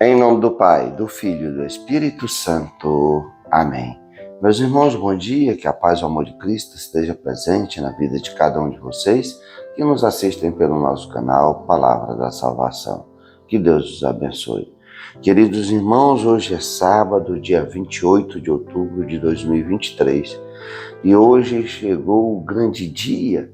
Em nome do Pai, do Filho e do Espírito Santo. Amém. Meus irmãos, bom dia, que a paz e o amor de Cristo esteja presente na vida de cada um de vocês que nos assistem pelo nosso canal Palavra da Salvação. Que Deus os abençoe. Queridos irmãos, hoje é sábado, dia 28 de outubro de 2023 e hoje chegou o grande dia.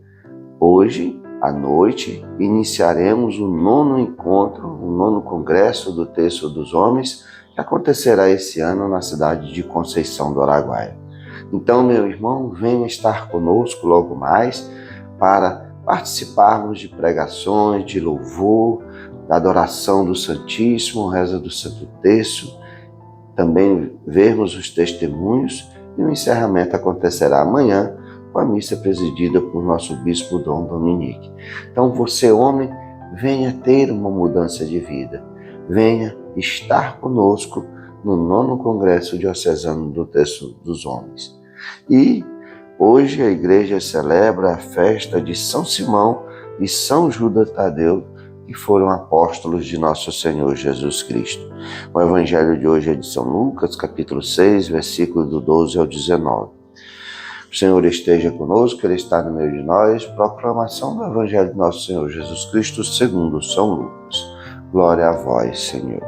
Hoje, à noite, iniciaremos o nono congresso do Terço dos Homens, que acontecerá esse ano na cidade de Conceição do Araguaia. Então, meu irmão, venha estar conosco logo mais para participarmos de pregações, de louvor, da adoração do Santíssimo, reza do Santo Terço, também vermos os testemunhos e o encerramento acontecerá amanhã, com a missa presidida por nosso bispo Dom Dominique. Então você, homem, venha ter uma mudança de vida, venha estar conosco no nono Congresso Diocesano do Terço dos Homens. E hoje a igreja celebra a festa de São Simão e São Judas Tadeu, que foram apóstolos de nosso Senhor Jesus Cristo. O evangelho de hoje é de São Lucas, capítulo 6, versículo do 12 ao 19. O Senhor esteja conosco, Ele está no meio de nós. Proclamação do Evangelho de nosso Senhor Jesus Cristo segundo São Lucas. Glória a vós, Senhor.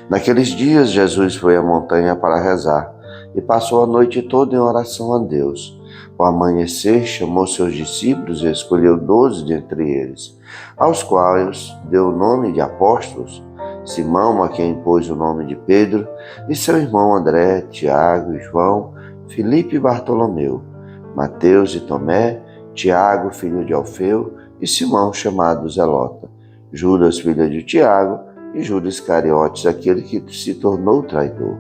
Naqueles dias, Jesus foi à montanha para rezar e passou a noite toda em oração a Deus. Ao amanhecer, chamou seus discípulos e escolheu 12 dentre eles, aos quais deu o nome de apóstolos: Simão, a quem pôs o nome de Pedro, e seu irmão André, Tiago e João, Filipe e Bartolomeu, Mateus e Tomé, Tiago, filho de Alfeu, e Simão, chamado Zelota, Judas, filho de Tiago, e Judas Iscariotes, aquele que se tornou traidor.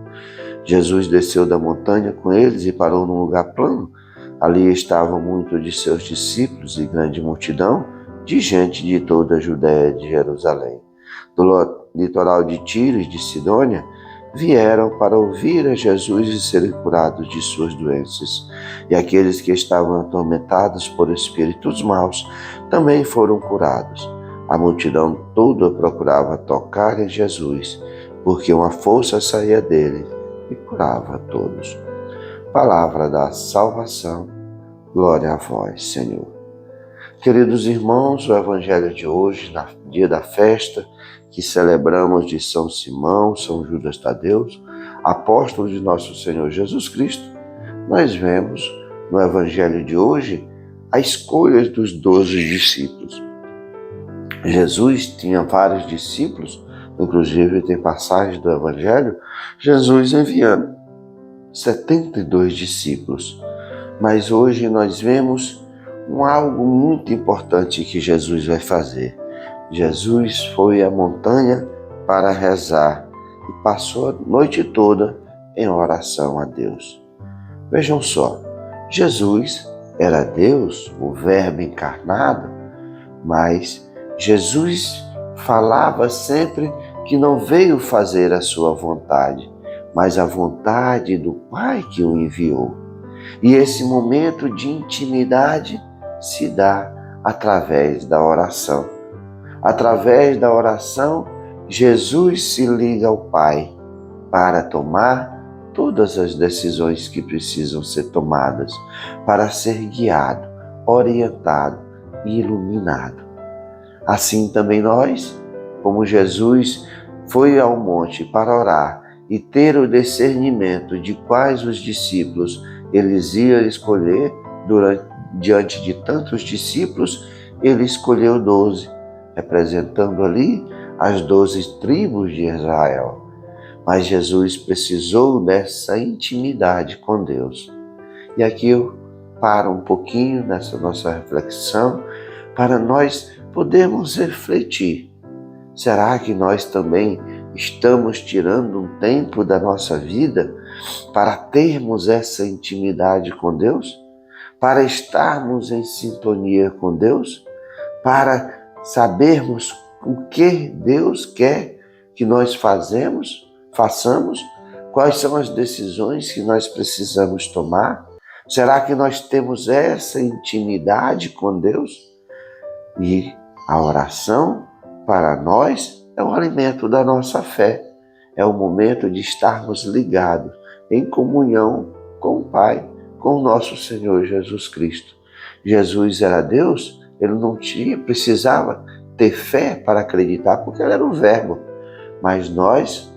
Jesus desceu da montanha com eles e parou num lugar plano. Ali estavam muitos de seus discípulos e grande multidão de gente de toda a Judéia e de Jerusalém. Do litoral de Tiro e de Sidônia, vieram para ouvir a Jesus e serem curados de suas doenças. E aqueles que estavam atormentados por espíritos maus também foram curados. A multidão toda procurava tocar em Jesus, porque uma força saía dele e curava a todos. Palavra da salvação, glória a vós, Senhor. Queridos irmãos, o evangelho de hoje, no dia da festa, que celebramos de São Simão, São Judas Tadeu, apóstolos de nosso Senhor Jesus Cristo, nós vemos no evangelho de hoje a escolha dos 12 discípulos. Jesus tinha vários discípulos, inclusive tem passagens do evangelho, Jesus enviando 72 discípulos. Mas hoje nós vemos algo muito importante que Jesus vai fazer. Jesus foi à montanha para rezar e passou a noite toda em oração a Deus. Vejam só, Jesus era Deus, o Verbo encarnado, mas Jesus falava sempre que não veio fazer a sua vontade, mas a vontade do Pai que o enviou. E esse momento de intimidade se dá através da oração. Através da oração, Jesus se liga ao Pai para tomar todas as decisões que precisam ser tomadas, para ser guiado, orientado e iluminado. Assim também nós, como Jesus foi ao monte para orar e ter o discernimento de quais os discípulos eles iam escolher, diante de tantos discípulos, ele escolheu 12, representando ali as 12 tribos de Israel. Mas Jesus precisou dessa intimidade com Deus. E aqui eu paro um pouquinho nessa nossa reflexão para nós podermos refletir. Será que nós também estamos tirando um tempo da nossa vida para termos essa intimidade com Deus? Para estarmos em sintonia com Deus? Para sabermos o que Deus quer que nós façamos? Quais são as decisões que nós precisamos tomar? Será que nós temos essa intimidade com Deus? E a oração, para nós, é o alimento da nossa fé. é o momento de estarmos ligados em comunhão com o Pai, com o nosso Senhor Jesus Cristo. Jesus era Deus, ele não precisava ter fé para acreditar, porque ele era o Verbo. Mas nós,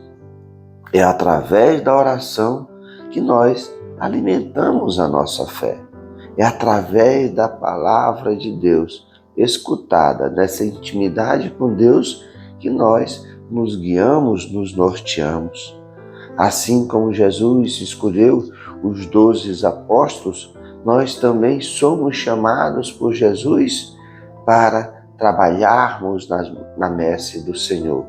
é através da oração que nós alimentamos a nossa fé. É através da palavra de Deus, escutada, nessa intimidade com Deus, que nós nos guiamos, nos norteamos. Assim como Jesus escolheu os 12 apóstolos, nós também somos chamados por Jesus para trabalharmos na messe do Senhor.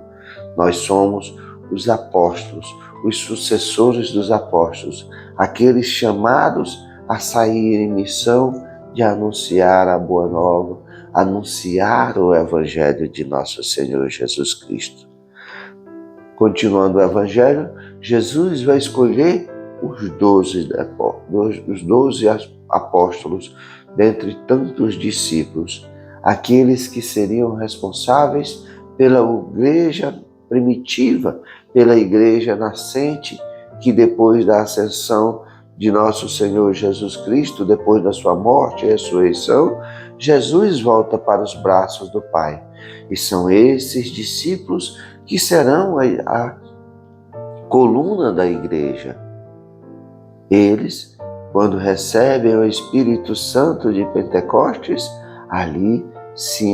Nós somos os apóstolos, os sucessores dos apóstolos, aqueles chamados a sair em missão de anunciar a boa nova, anunciar o Evangelho de nosso Senhor Jesus Cristo. Continuando o Evangelho, Jesus vai escolher os 12 apóstolos, dentre tantos discípulos, aqueles que seriam responsáveis pela igreja primitiva, pela igreja nascente, que depois da ascensão de nosso Senhor Jesus Cristo, depois da sua morte e ressurreição, Jesus volta para os braços do Pai. E são esses discípulos que serão a coluna da igreja. Eles, quando recebem o Espírito Santo de Pentecostes, ali se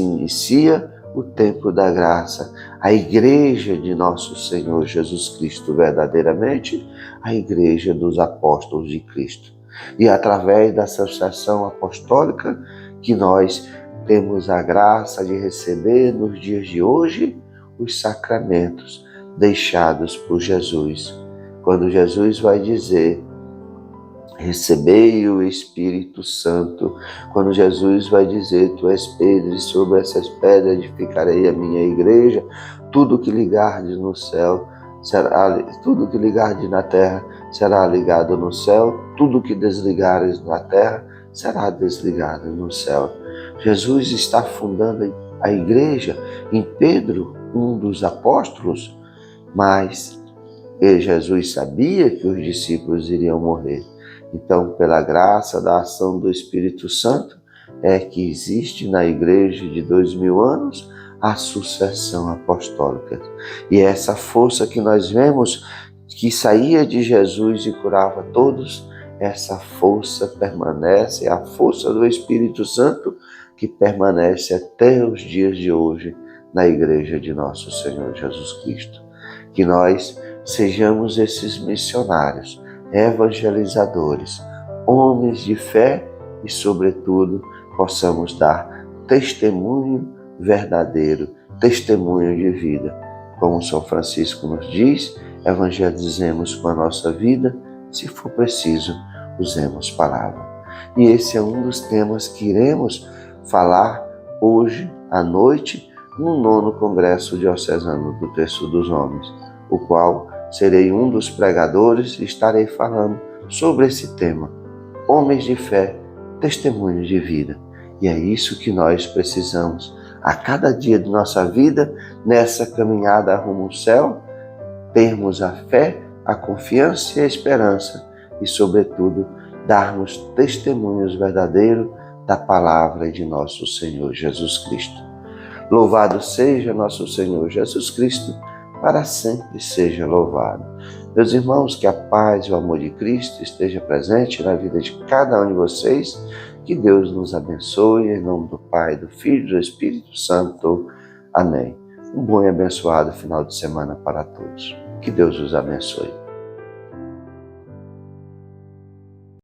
inicia o tempo da graça, a igreja de nosso Senhor Jesus Cristo, verdadeiramente a igreja dos apóstolos de Cristo. E através da associação apostólica que nós temos a graça de receber nos dias de hoje os sacramentos deixados por Jesus. Quando Jesus vai dizer: recebei o Espírito Santo. Quando Jesus vai dizer: tu és Pedro, e sobre essas pedras edificarei a minha igreja, tudo que ligardes no céu, tudo que ligardes na terra será ligado no céu, tudo que desligares na terra será desligado no céu. Jesus está fundando a igreja em Pedro, um dos apóstolos, mas Jesus sabia que os discípulos iriam morrer. Então, pela graça da ação do Espírito Santo, é que existe na igreja de 2000 anos a sucessão apostólica. E essa força que nós vemos, que saía de Jesus e curava todos, essa força permanece, é a força do Espírito Santo que permanece até os dias de hoje na igreja de nosso Senhor Jesus Cristo. Que nós sejamos esses missionários, evangelizadores, homens de fé e, sobretudo, possamos dar testemunho verdadeiro, testemunho de vida. Como São Francisco nos diz, evangelizemos com a nossa vida, se for preciso, usemos palavra. E esse é um dos temas que iremos falar hoje à noite no 9º Congresso Diocesano do Terço dos Homens, o qual serei um dos pregadores e estarei falando sobre esse tema: homens de fé, testemunhos de vida. E é isso que nós precisamos a cada dia de nossa vida, nessa caminhada rumo ao céu, termos a fé, a confiança e a esperança e, sobretudo, darmos testemunhos verdadeiros da palavra de nosso Senhor Jesus Cristo. Louvado seja nosso Senhor Jesus Cristo, para sempre seja louvado. Meus irmãos, que a paz e o amor de Cristo esteja presente na vida de cada um de vocês. Que Deus nos abençoe, em nome do Pai, do Filho e do Espírito Santo. Amém. Um bom e abençoado final de semana para todos. Que Deus os abençoe.